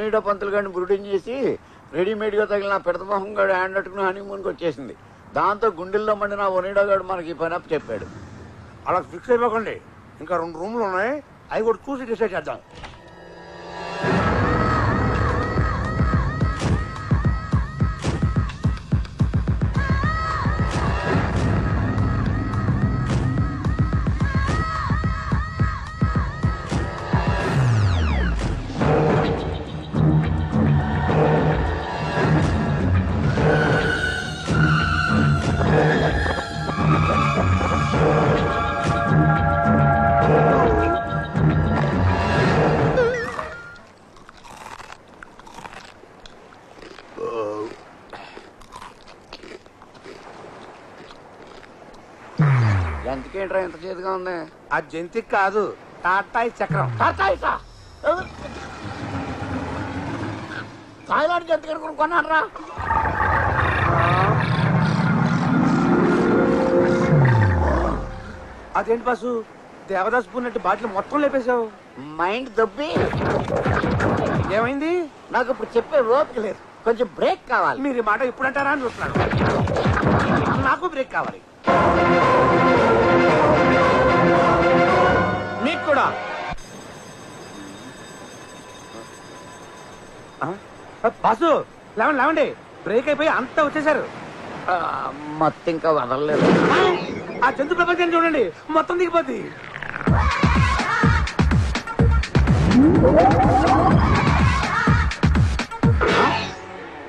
నీడో పంతులు గారిని బ్రూటింగ్ చేసి రెడీమేడ్ గా తగిలిన పెడతమోహం గారు హ్యాండ్ అట్టుకుని హనీమూన్కి వచ్చేసింది. దాంతో గుండెల్లో మండిన ఒనీడో గారు మనకి పని అప్ చెప్పాడు. అలా ఫిక్స్ అయిపోకండి, ఇంకా 2 రూమ్లు ఉన్నాయి, అవి కూడా చూసి డిసైడ్ చేద్దాం. ఎంతకేంట్రా ఎంత చేతిగా ఉంది? ఆ జంతికి కాదు, టాటాయి చక్రం. థాయిలాండ్ జంతికి కొన్నారా? అదేంటి బాసు, దేవదాస్ పూన్నట్టు బాటిల్ మొత్తం లేపేశావు. మైండ్ దొబ్బి. ఏమైంది? నాకు ఇప్పుడు చెప్పే ఓపిక లేదు, కొంచెం బ్రేక్ కావాలి. మీరు ఈ మాట ఇప్పుడు అంటారా అని చూస్తున్నాను. నాకు బ్రేక్ కావాలి. మీకు కూడా. బాసు లేవండి, బ్రేక్ అయిపోయి అంతా వచ్చేసారు. మొత్తం ఇంకా వదలలేదు. ఆ జంతు ప్రపంచాన్ని చూడండి, మొత్తం దిగిపోద్ది.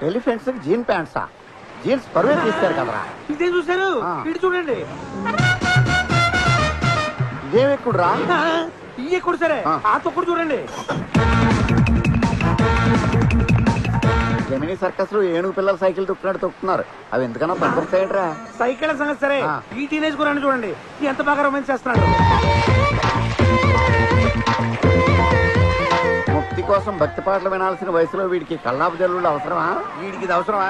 ఎలిఫెంట్స్ జీన్ ప్యాంట్సా? జీన్స్ పరువే తీస్తారు కదరా. ఇదే చూసారు, ఇటు చూడండి. ఇదేమి ఎక్కుడురా? ఇవి ఎక్కుడు సరే, ఆ తొక్కుడు చూడండి. జమినీ సర్కస్ లో ఏనుగు పిల్లలు సైకిల్ తొక్కున్నాడు తొక్కుతున్నారు. అవి ఎందుకన్నా పనికొస్తాయట్రా? సైకిల్ సంగతి సరే, ఈ టీనేజ్ గురాన్ని చూడండి, ఎంత బాగా రొమాన్స్ చేస్తున్నాడు. ముక్తి కోసం భక్తి పాటలు వినాల్సిన వయసులో వీడికి కల్లాపు జల్లుడు అవసరమా? వీడికి ఇది అవసరమా?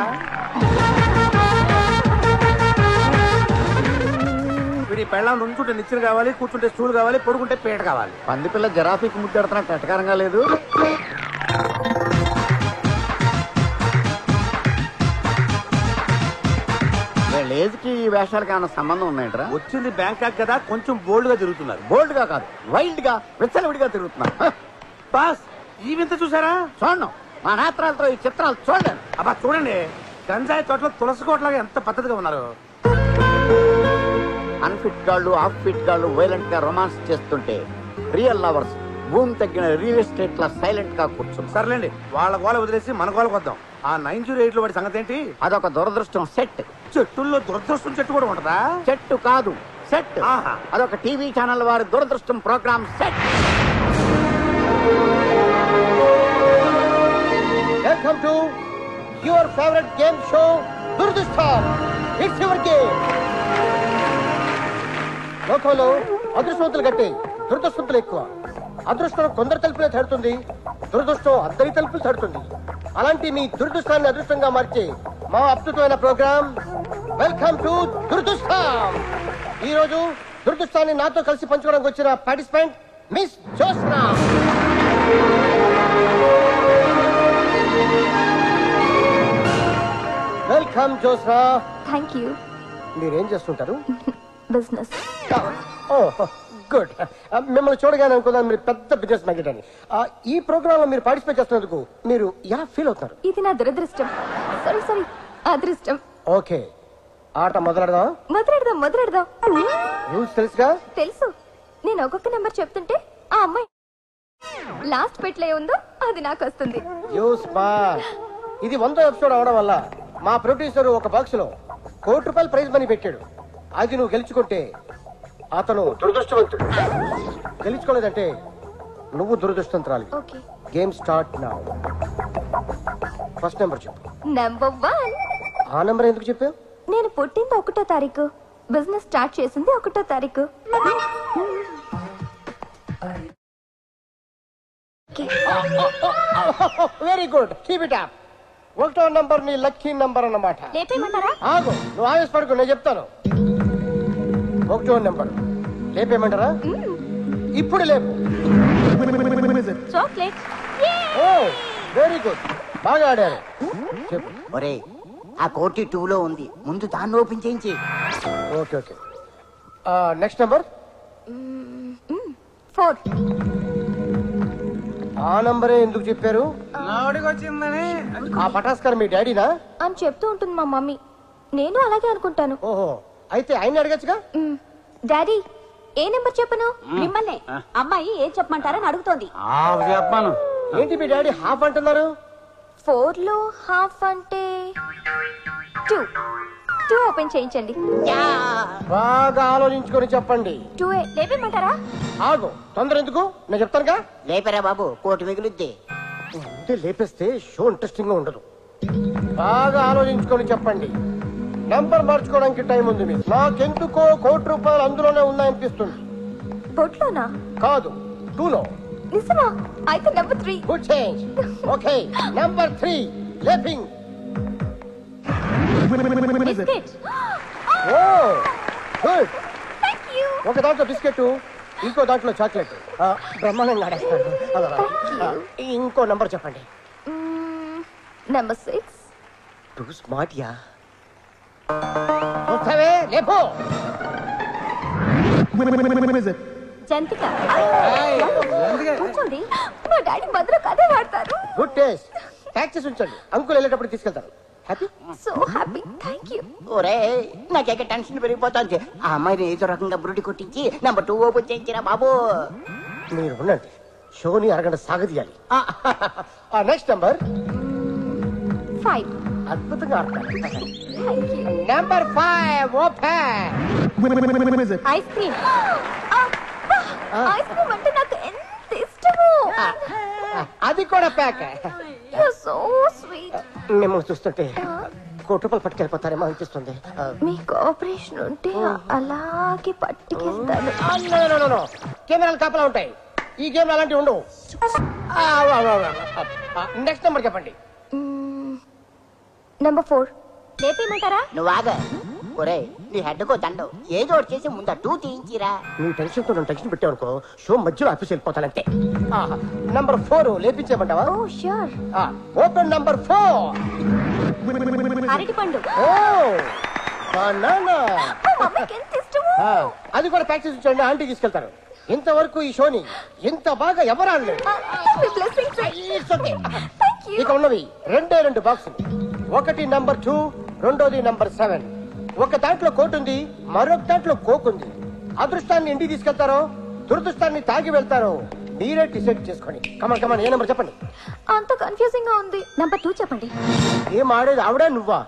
వీడి పెళ్ళం నుంచుంటే నిచ్చెన కావాలి, కూర్చుంటే స్టూల్ కావాలి, పడుకుంటే పేట కావాలి. పంది పిల్ల జరాఫీకి ముద్దెడుతున్నా కటకారంగా లేదు. వీళ్ళ కి ఈ వేషాలకి ఏమైనా సంబంధం ఉన్నాయంటరా? వచ్చింది బ్యాంకాక్ కదా, కొంచెం బోల్డ్ గా తిరుగుతున్నారు. బోల్డ్ గా కాదు, వైల్డ్ గా విచ్చలవిడిగా తిరుగుతున్నారు. బాస్ ఈ వింత చూసారా? చూడను, మా నేత్రాలతో ఈ చిత్రాలు చూడలేదు. అబ్బా చూడండి, గంజాయి తోటలో తులసి కోటలాగా ఎంత పద్ధతిగా ఉన్నారు. అన్ఫిట్ గాళ్ళు, ఆఫ్ ఫిట్ గాళ్ళు వైలెంట్ గా రొమాన్స్ చేస్తుంటే రియల్ లవర్స్ భూమి తగ్గిన రియల్ ఎస్టేట్ లా సైలెంట్ గా కూర్చుంది. సర్లేండి, వాళ్ళ గోల వదిలేసి మన గోలకు వద్దాం. ఆ 908 లో వాడి సంగతి ఏంటి? అదొక దురదృష్టం సెట్. చెట్టుల్లో దురదృష్టం చెట్టు కూడా ఉంటదా? చెట్టు కాదు, సెట్. అదొక టీవీ ఛానల్ వారి దురదృష్టం programme set. Welcome to your favourite game show దురదృష్టం. It's your game. లోకంలో అదృష్టవంతులు గట్టి, దురదృష్టవంతులు ఎక్కువ. అదృష్టం కొందరు తలుపులే తడుతుంది, దురదృష్టం అందరి తలుపులు తడుతుంది. అలాంటి మీ దురదృష్టాన్ని అదృష్టంగా మార్చే మా అద్భుతమైన ప్రోగ్రామ్ వెల్కమ్ టు దురదృష్టం. ఈ రోజు దురదృష్టాన్ని నాతో కలిసి పంచుకోవడానికి వచ్చిన participant miss Josna. Welcome Josna. Thank you. మీరేం చేస్తుంటారు? బిజినెస్. గుడ్. మిమ్మల్ని చూడగానే అనుకున్నాను మీరు పెద్ద బిజినెస్ మ్యాగ్నెట్ అని. ఈ ప్రోగ్రామ్ లో మీరు పార్టిసిపేట్ చేస్తున్నందుకు మీరు ఎలా ఫీల్ అవుతారు? ఇది నా దురదృష్టం. సారీ అదృష్టం. ఓకే, ఆట మొదలెడదాం. మొదలెడదాం. రూల్స్ తెలుసుగా? తెలుసు. నేను ఒక్కొక్క నెంబర్ చెప్తుంటే ఆ అమ్మాయి లాస్ట్ పెట్లో ఉందో అది నాకు వస్తుంది. ఇది 100వ ఎపిసోడ్ అవడం వల్ల మా ప్రొడ్యూసర్ ఒక బాక్స్ లో ₹1,00,00,000 ప్రైజ్ మనీ పెట్టాడు. అది నువ్వు గెలుచుకుంటే అతను దురదృష్టవంతుడు, గెలుచుకోలేదంటే నువ్వు దురదృష్టవంతురాలి. Okay, game start now. First number చెప్పు. నెంబర్ 1. ఆ నెంబర్ ఎందుకు చెప్పావు? నేను పుట్టింది 1వ తారీఖు, బిజినెస్ స్టార్ట్ చేసింది 1వ తారీఖు. Very good, keep it up. 1వ నంబర్ నీ లక్కీ నంబర్ అన్నమాట. లేపేయమంటారా? ఆగు, నువ్వు ఆవేశపడకు, నేను చెప్తాను. 1వ నంబర్ లేపేయమంటారా? ఇప్పుడు లేపు. చాక్లెట్. ఓ వెరీ గుడ్, బాగా ఆడారు. చెప్పు. ఒరే ఆ కోటి 2 లో ఉంది, ముందు దాన్ని ఓపెన్ చేయించి. Okay okay. Next number. 4. ఆ నంబరే ఎందుకు చెప్పారు? వచ్చిందని. ఆ పటాస్కర్ మీ డాడీనా? అని చెప్తూ ఉంటుంది మా మమ్మీ. నేను అలాగే అనుకుంటాను. ఓహో, అయితే ఆయన అడగచ్చుగా. డాడీ, ఏ నెంబర్ చెప్పను? మిమ్మల్ని అమ్మాయి ఏం చెప్పమంటారని అడుగుతోంది. చెప్పాను. ఏంటి మీ డాడీ హాఫ్ అంటున్నారు? 4 లో హాఫ్ అంటే 2 ఓపెన్ చేయించండి. బాగా ఆలోచించుకొని చెప్పండి. 2 లేపేమంటారా? ఆగు, తొందర ఎందుకు, నేను చెప్తానుగా. లేపరా బాబు, కోటి మిగులుద్ది. అంటే లేపేస్తే షో ఇంట్రెస్టింగ్ గా ఉండదు. బాగా ఆలోచించుకొని చెప్పండి. నంబర్ మార్చుకోవడానికి టైం ఉంది మీకు. నాకెందుకో ₹1,00,00,000 అందులోనే ఉన్నాయనిపిస్తుంది. బొట్లోనా? కాదు, 2 లో. నిజమా? అయితే number 3. Good change. Okay, number 3 లేపింగ్. Biscuit. Oh good. Thank you. ఒక దాంట్లో బిస్కెట్, ఇంకో దాంట్లో చాక్లెట్. బ్రహ్మాండంగా ఆడేస్తాడు. ఇంకో నంబర్ చెప్పండి. నెంబర్ 6. టూ స్మార్ట్ యా. వస్తావే, లేపో. జంతిక. కూర్చోండి, మా డాడీ మధ్యలో కథే వాడతారు. Good taste. ప్యాక్ చేసి ఉంచండి, అంకుల్ వెళ్ళేటప్పుడు తీసుకెళ్తారు. Happy. So happy. Thank you. ఒరే నాకేక టెన్షన్ పెరిగిపోతుంది. ఆ అమ్మాయిని ఏదో రకంగా బురుడి కొట్టించి నెంబర్ 2 ఓపెన్ చేయించిరా బాబు. మీరు ఉండండి, షోని అరగంట సాగదీయాలి. Next number. 5. అద్భుతంగా ఆడతారు. Thank you. Number 5 open. Ice cream. Ice cream అంటే నాకు ఎంత ఇష్టమో. అది కూడా ప్యాక్. You so sweet. మేము చూస్తుంటే ₹1,00,00,000 పట్టుకెళ్ళిపోతారేమో అనిపిస్తుంది. మీకు ఆపరేషన్ ఉంటే అలాగే పట్టుకెళ్తాను. కెమెరాలు కాపలా ఉంటాయి, ఈ గేమ్ అలాంటివి ఉండవు. నెక్స్ట్ నెంబర్ చెప్పండి. నెంబర్ 4. లేపేయమంటారా? నువ్వు ఆగ. ఒరే నీ హెడ్ కో దండం, ఏదో ఒకటి చేసి ముందు 2 తీయించిరా. నువ్వు టెన్షన్ తో టెన్షన్ పెట్టావనుకో, షో మధ్యలో ఆఫీస్ వెళ్ళిపోతానంటే. నంబర్ 4 లేపించేయమంటావా? ఓ ష్యూర్. Open number 4. అరటి పండు. ఓ బనానా. మా మమ్మీకి ఎంత ఇష్టమో. అది కూడా ప్యాక్ చేసి ఉంచండి, ఆంటీ తీసుకెళ్తారు. ఇంతవరకు ఈ షోని ఇంత బాగా ఎవరు ఆడలేదు. మీ బ్లెస్సింగ్స్. Thank you. ఇక ఉన్నవి 2 బాక్సులు. ఒకటి నంబర్ 2, రెండోది నంబర్ 7. ఒక దాంట్లో కోట్ ఉంది, మరొక దాంట్లో కోక్ ఉంది. అదృష్టాన్ని ఇంటికి తీసుకెళ్తారో దురదృష్టాన్ని తాగి వెళ్తారో మీరే డిసైడ్ చేసుకోండి. కమాన్ కమాన్, ఏ నెంబర్ చెప్పండి. అంత కన్ఫ్యూజింగ్ గా ఉంది. నెంబర్ 2 చెప్పండి. ఏం ఆడేది ఆవిడా నువ్వా?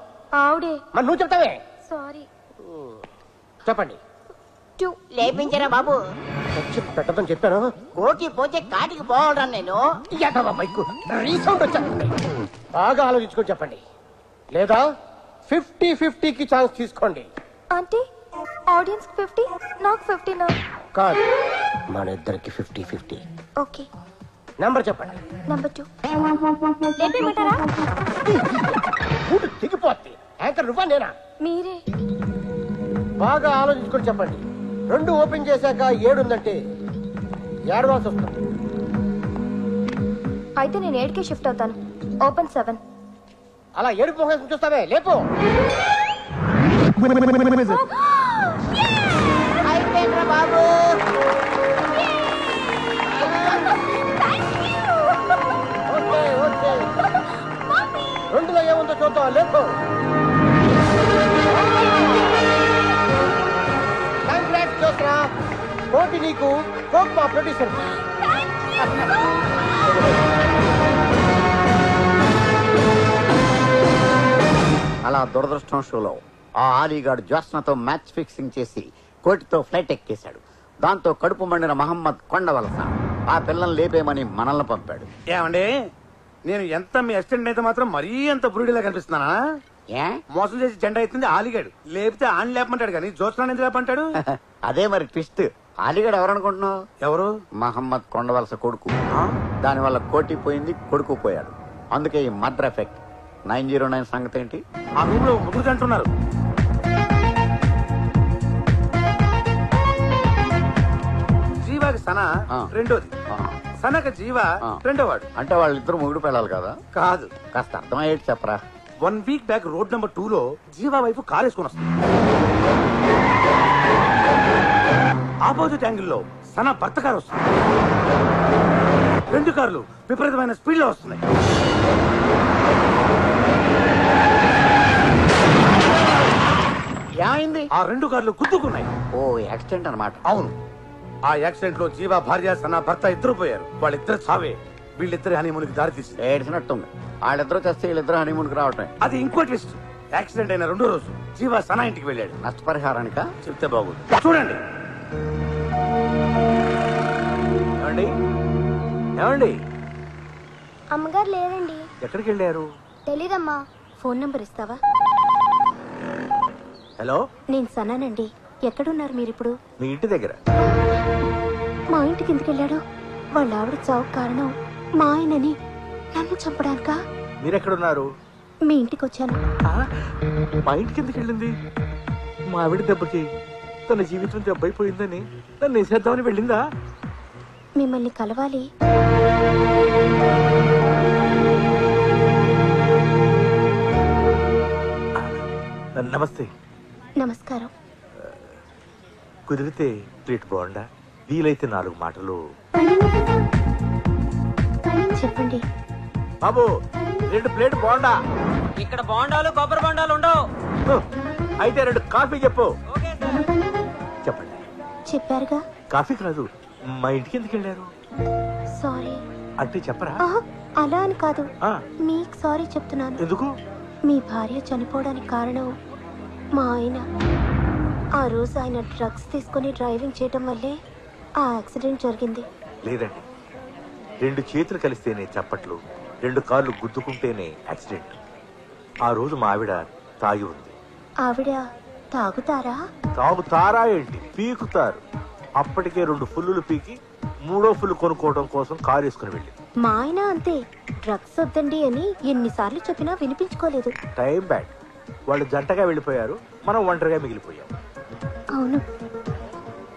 ఆవిడే. మరి నువ్వు చెప్తావే. సారీ. చెప్పండి. 2. లేపించరా బాబు. పెట్టదని చెప్పాను. కోకి పోతే కాటికి పోవడం నేను. రీసౌండ్ వచ్చా. బాగా ఆలోచించుకొని చెప్పండి, లేదా 50-50కి ఛాన్స్ తీసుకోండి. అంటే ఆడియన్స్ 50, నాకు 50 నా? కాదు, మన ఇద్దరికి 50-50. ఓకే. నంబర్ చెప్పండి. నెంబర్ 2. లేపేయమంటారా? ఊడు దిగిపోద్ది. యాంకర్ నువ్వా నేనా? మీరే. బాగా ఆలోచించుకొని చెప్పండి. 2 ఓపెన్ చేశాక 7 ఉందంటే ఏడవాల్సి వస్తుంది. అయితే నేను 8కే షిఫ్ట్ అవుతాను. ఓపెన్ 7. అలా ఏడుపు మొహం చూస్తావే, లేపు. అయిపోయిందిరా బాబు. ఓకే ఓకే, 2లో ఏముందో చూద్దాం, లేపు. కంగ్రాట్స్ చూసరా, కోటి నీకు, కోక్ మా ప్రొడ్యూసర్. అలా దురదృష్టం షోలో ఆ ఆలీగాడు జ్యోత్స్నతో మ్యాచ్ ఫిక్సింగ్ చేసి కోటితో ఫ్లైట్ ఎక్కేశాడు. దాంతో కడుపు మండిన మహమ్మద్ కొండవలస ఆ పిల్లల్ని లేపేయమని మనల్ని పంపాడు. ఏమండి, నేను ఎంత మీ అసిస్టెంట్ అయితే మాత్రం మరీ అంత బురుడిలా కనిపిస్తున్నానా? ఏ మోసం చేసి జెండా ఎత్తింది ఆలిగాడు, లేపితే ఆన్ లేపమంటాడు కానీ జ్యోత్స్నాన్ని ఎందుకు లేపంటాడు? అదే మరి ట్విస్ట్. ఆలీగాడు ఎవరనుకుంటున్నావు? ఎవరు? మహమ్మద్ కొండవలస కొడుకు. దానివల్ల కోటి పోయింది, కొడుకు పోయాడు. అందుకే ఈ మర్డర్ ఎఫెక్ట్. 909 సంగతి ఏంటి? ఆ రూమ్ లో ముగ్గురు అంటున్నారు. జీవాకి సన రెండోది, సనక జీవ ఆ. రెండో వాడు. అంటే వాళ్ళిద్దరు మొగుడు పిల్లలు కదా? కాదు, కాస్త అర్థమయ్యేటి చెప్పరా. 1 వీక్ బ్యాక్ రోడ్ నెంబర్ 2 లో జీవా వైపు కార్ వేసుకొని వస్తుంది. ఆపోజిట్ యాంగిల్ లో సన భర్త కారు వస్తుంది. 2 కార్లు విపరీతమైన స్పీడ్ లో వస్తున్నాయి. ఏమైంది? ఆ 2 కార్లు గుద్దుకున్నాయి. ఓ యాక్సిడెంట్ అన్నమాట. అవును, ఆ యాక్సిడెంట్ లో జీవా భార్య సన భర్త ఇద్దరు పోయారు. వాళ్ళిద్దరు చావే వీళ్ళిద్దరి హనీమూన్కి దారి తీసింది. ఏడ్చినట్టుంది. వాళ్ళిద్దరూ చేస్తే వీళ్ళిద్దరు హనీమూన్కి రావటం. అది ఇంకో ట్విస్ట్. యాక్సిడెంట్ అయిన 2వ రోజు జీవా సన ఇంటికి వెళ్ళాడు. నష్టపరిహారానిక చెప్తే బాగుంది, చూడండి. ఏమండి ఏమండి అమ్మగారు లేరండి. ఎక్కడికి వెళ్ళారు? తెలీదమ్మా. ఫోన్ నంబర్ ఇస్తావా? హలో, నేను సనానండి. ఎక్కడున్నారు మీరిప్పుడు? మీ ఇంటి దగ్గర. మా ఇంటికి ఎందుకు వెళ్ళాడు? వాళ్ళ ఆవిడ చావు కారణం మా ఆయనని నన్ను చంపడానికా? మీరెక్కడున్నారు? మీ ఇంటికి వచ్చాను. మా ఇంటికి ఎందుకు వెళ్ళింది? మా ఆవిడ దెబ్బకి తన జీవితం దెబ్బైపోయిందని నన్ను వేసేద్దామని వెళ్ళిందా? మిమ్మల్ని కలవాలి. నమస్తే. నమస్కారం. కుదిరితే ప్లేట్ బాగుండా, వీలైతే 4 మాటలు. చెప్పండి. బాబు 2 ప్లేట్ బాగుండా. ఇక్కడ బోండాలు కొబ్బరి బోండాలు ఉండవు. అయితే 2 కాఫీ చెప్పు. చెప్పండి. చెప్పారుగా. కాఫీ కాదు, మా ఇంటికి ఎందుకు వెళ్ళారు? సారీ. అంటే చెప్పరా? అలా అని కాదు, ఆ, మీకు సారీ చెప్తున్నాను. ఎందుకు? మీ భార్య చనిపోవడానికి కారణం మా ఆయన. ఆ రోజు ఆయన డ్రగ్స్ తీసుకుని డ్రైవింగ్ చేయటం వల్లే ఆ యాక్సిడెంట్ జరిగింది. లేదండి, 2 చేతులు కలిస్తేనే చప్పట్లు, 2 కార్లు గుద్దుకుంటేనే యాక్సిడెంట్. ఆ రోజు మా ఆవిడ తాగి ఉంది. ఆవిడ తాగుతారా? తాగుతారా ఏంటి, పీకుతారు. అప్పటికే 2 ఫుల్లులు పీకి 3వ ఫుల్ కొనుక్కోవడం కోసం కారు వేసుకుని వెళ్ళింది. మా ఆయన అంతే. డ్రగ్స్ వద్దండి అని ఎన్నిసార్లు చెప్పినా వినిపించుకోలేదు. Time bad. వాళ్ళు జంటగా వెళ్ళిపోయారు, మనం ఒంటరిగా మిగిలిపోయాం. అవును,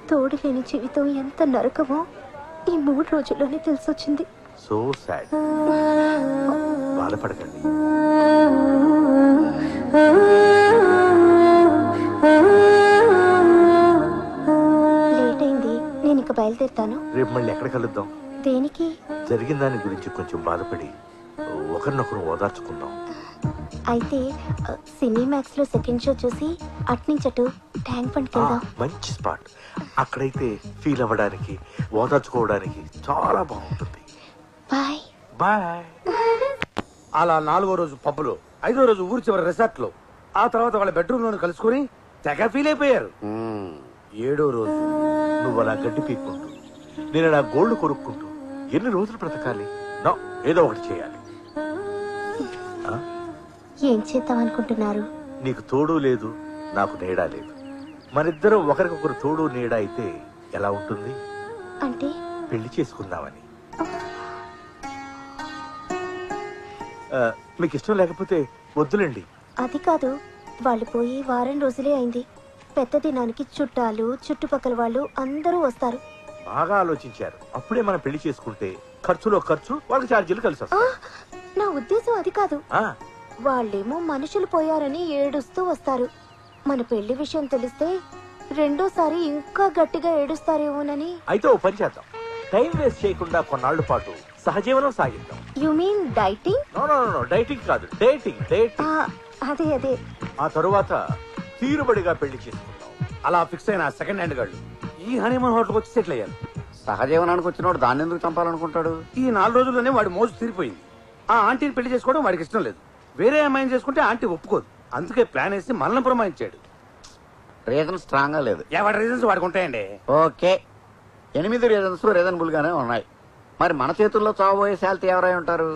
తోడు లేని జీవితం ఎంత నరకమో ఈ 3 రోజుల్లోనే తెలిసొచ్చింది. So sad. బాధపడకండి. లేట్ అయింది, నేను ఇక బయలుదేరుతాను. రేపు మళ్ళీ ఎక్కడ కలుద్దాం? దేనికి? జరిగిన దాని గురించి కొంచెం బాధపడి ఒకరినొకరు ఓదార్చుకుందాం. అయితే సినీమాక్స్ లో సెకండ్ షో చూసి అట్నుంచటు ట్యాంక్ బండ్కి వెళ్దాం. మంచి స్పాట్. అక్కడైతే ఫీల్ అవ్వడానికి, ఓదార్చుకోవడానికి చాలా బాగుంటుంది. Bye bye. అలా 4వ రోజు పబ్బులో, 5వ రోజు ఊరి చివరి రిసార్ట్ లో, ఆ తర్వాత వాళ్ళ బెడ్రూమ్ లోని కలుసుకుని తెగ ఫీల్ అయిపోయారు. 7వ రోజు నువ్వు అలా గడ్డి పీక్కుంటూ, నేను నా గోల్డ్ కొనుక్కుంటూ ఎన్ని రోజులు బ్రతకాలి? నో, ఏదో ఒకటి చేయాలి. ఏం చేద్దాం అనుకుంటున్నారు? నీకు తోడు లేదు, నాకు నీడా లేదు. మనిద్దరం ఒకరికొకరు తోడు నీడ అయితే ఎలా ఉంటుంది? అంటే పెళ్లి చేసుకుందామని. మీకు ఇష్టం లేకపోతే వద్దులేండి. అది కాదు, వాళ్ళు పోయి వారం రోజులే అయింది. పెద్ద దినానికి చుట్టాలు, చుట్టుపక్కల వాళ్ళు అందరూ వస్తారు. బాగా ఆలోచించారు. అప్పుడే మనం పెళ్లి చేసుకుంటే ఖర్చులో ఖర్చు, వాళ్ళకి ఛార్జీలు కలిసి వస్తాయి. నా ఉద్దేశం అది కాదు. వాళ్ళేమో మనుషులు పోయారని ఏడుస్తూ వస్తారు. మన పెళ్లి విషయం తెలిస్తే రెండోసారి ఇంకా గట్టిగా ఏడుస్తారేమోనని. అయితే ఓ పని చేద్దాం, టైం వేస్ట్ చేయకుండా కొన్నాళ్ల పాటు సహజీవనం సాగిద్దాం. You mean dieting? No, dieting కాదు, డేటింగ్. అదే అదే. ఆ తరువాత తీరుబడిగా పెళ్లి చేసుకుందాం. అలా ఫిక్స్ అయిన సెకండ్ హ్యాండ్ గాళ్ళు ఈ హనీమూన్ హోటల్కి వచ్చి సెటిల్ అయ్యారు. సహజీవనానికి వచ్చినోడు దాన్ని ఎందుకు చంపాలనుకుంటాడు? ఈ 4 రోజుల్లోనే వాడి మోజు తీరిపోయింది. ఆ ఆంటీని పెళ్లి చేసుకోవడం వాడికి ఇష్టం లేదు. వేరే అమ్మాయిని చేసుకుంటే ఆంటీ ఒప్పుకోదు. అందుకే ప్లాన్ వేసి మనల్ని పురమాయించాడు. రీజన్ స్ట్రాంగ్ గా లేదు. ఎవరి రీజన్స్ వాడికి ఉంటాయండి. ఓకే, 8 రీజన్స్ రీజనబుల్ గానే ఉన్నాయి. మరి మన చేతుల్లో చావబోయే శాలిటీ ఎవరై ఉంటారు?